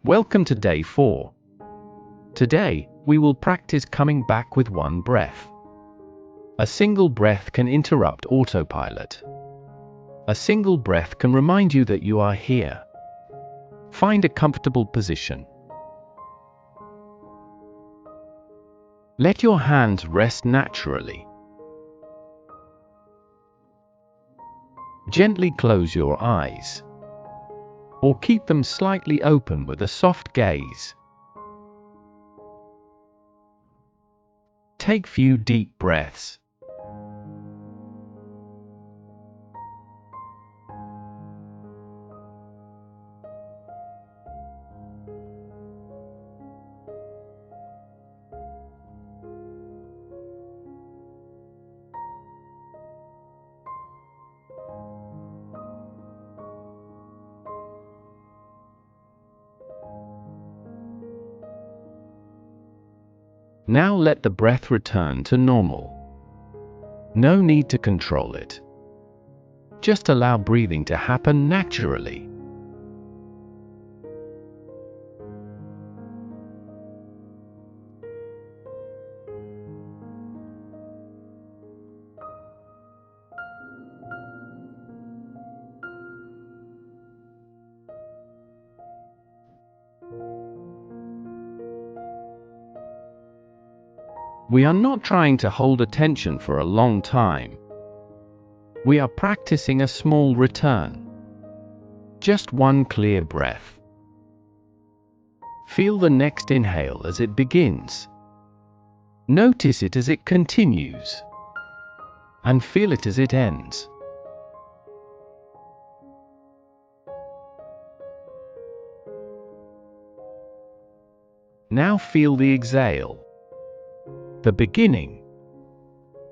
Welcome to day 4. Today, we will practice coming back with one breath. A single breath can interrupt autopilot. A single breath can remind you that you are here. Find a comfortable position. Let your hands rest naturally. Gently close your eyes, or keep them slightly open with a soft gaze. Take few deep breaths. Now let the breath return to normal. No need to control it. Just allow breathing to happen naturally. We are not trying to hold attention for a long time. We are practicing a small return. Just one clear breath. Feel the next inhale as it begins. Notice it as it continues. And feel it as it ends. Now feel the exhale. The beginning.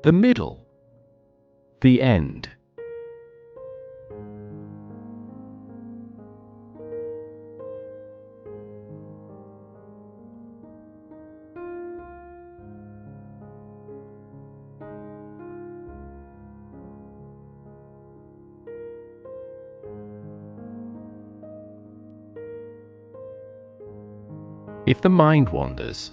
The middle. The end. If the mind wanders,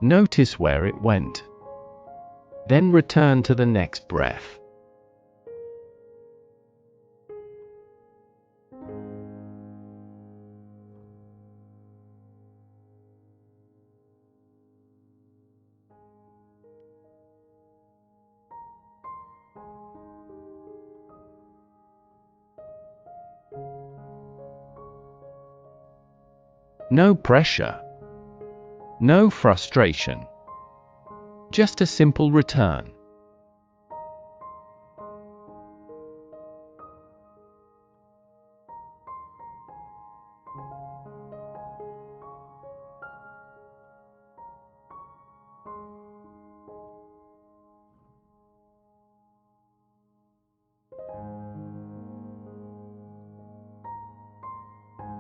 notice where it went. Then return to the next breath. No pressure. No frustration. Just a simple return.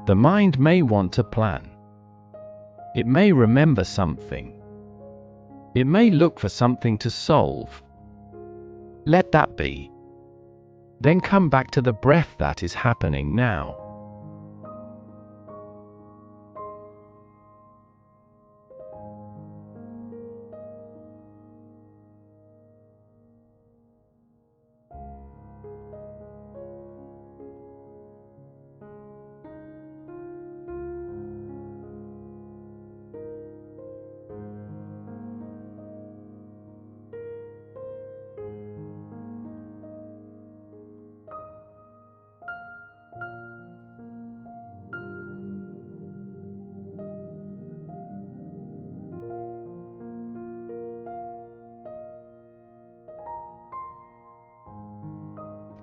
The mind may want to plan. It may remember something. It may look for something to solve. Let that be. Then come back to the breath that is happening now.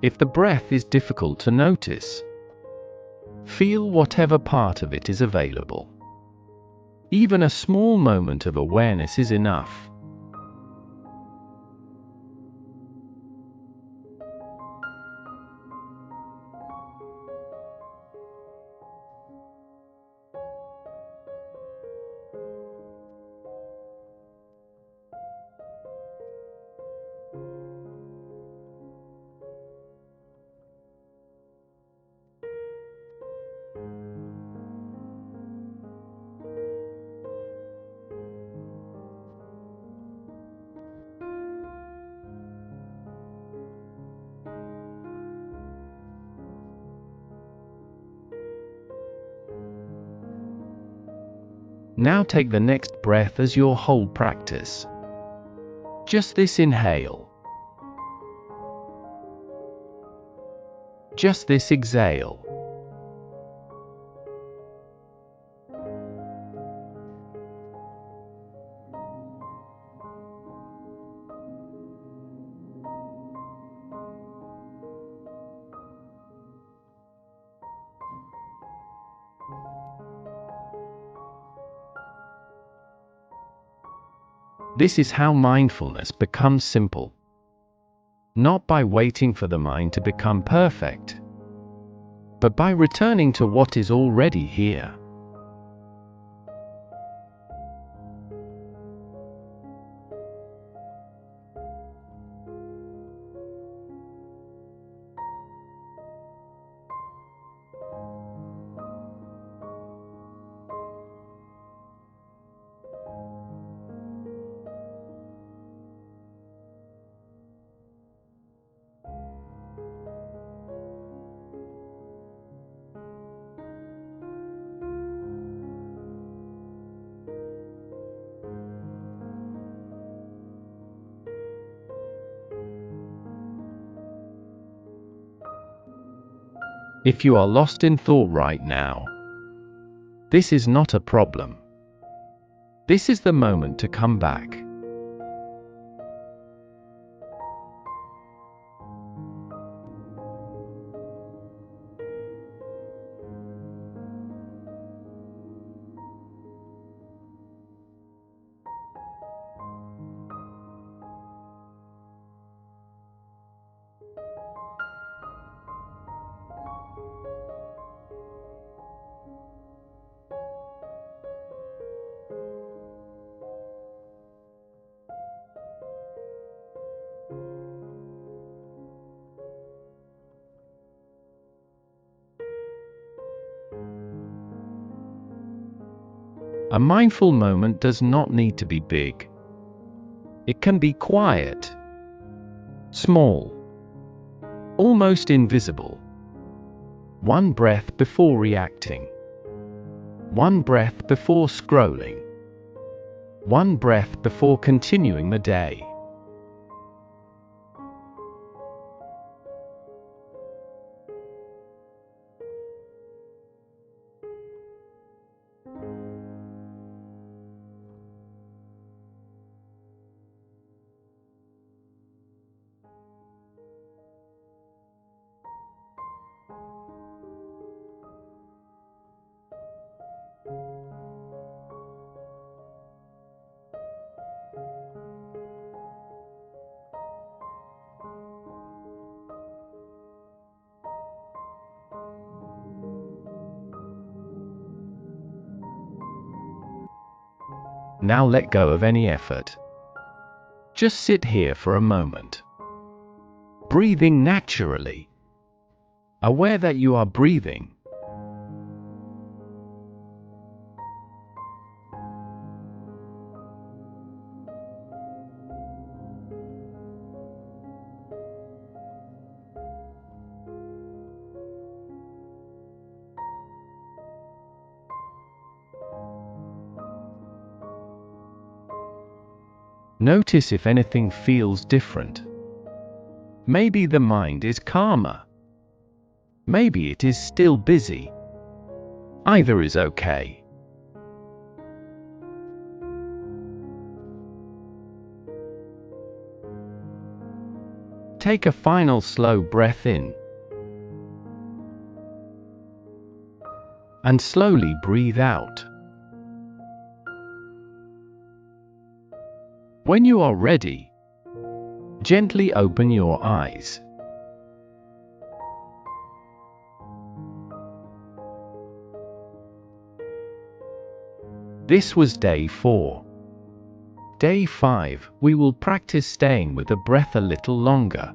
If the breath is difficult to notice, feel whatever part of it is available. Even a small moment of awareness is enough. Now take the next breath as your whole practice. Just this inhale. Just this exhale. This is how mindfulness becomes simple. Not by waiting for the mind to become perfect, but by returning to what is already here. If you are lost in thought right now, this is not a problem. This is the moment to come back. A mindful moment does not need to be big. It can be quiet, small, almost invisible. One breath before reacting. One breath before scrolling. One breath before continuing the day. Now let go of any effort. Just sit here for a moment. Breathing naturally. Aware that you are breathing. Notice if anything feels different. Maybe the mind is calmer. Maybe it is still busy. Either is okay. Take a final slow breath in. And slowly breathe out. When you are ready, gently open your eyes. This was day 4. Day 5, we will practice staying with the breath a little longer.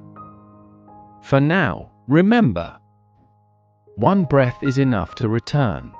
For now, remember, one breath is enough to return.